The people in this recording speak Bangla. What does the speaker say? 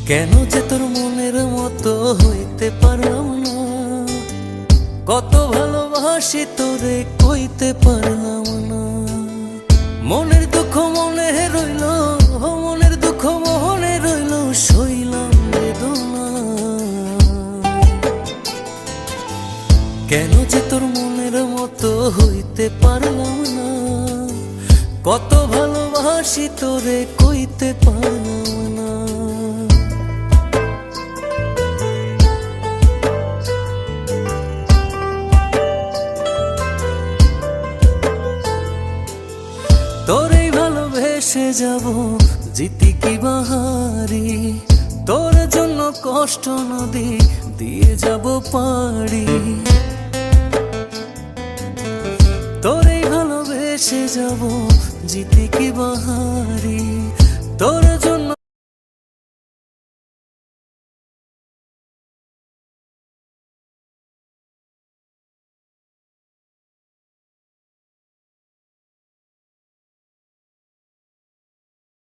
কেন যে তোর মনের মতো হইতে পারলাম না, কত ভালোবাসি তোরে কইতে পারলাম না। মনের দুঃখ মনে রইল, মনের দুঃখ মনে রইল, সইলাম বেদনা। কেন যে তোর মনের মতো হইতে পারলাম না, কত ভালোবাসি তোরে কইতে পারলাম না। তোরেই ভালোবেসে যাব, জিতি কি বাহারি, তোর জন্য কষ্ট নদী দিয়ে যাব পাড়ি। তোরেই ভালোবেসে যাব, জিতি কি বাহারি, তোর জন্য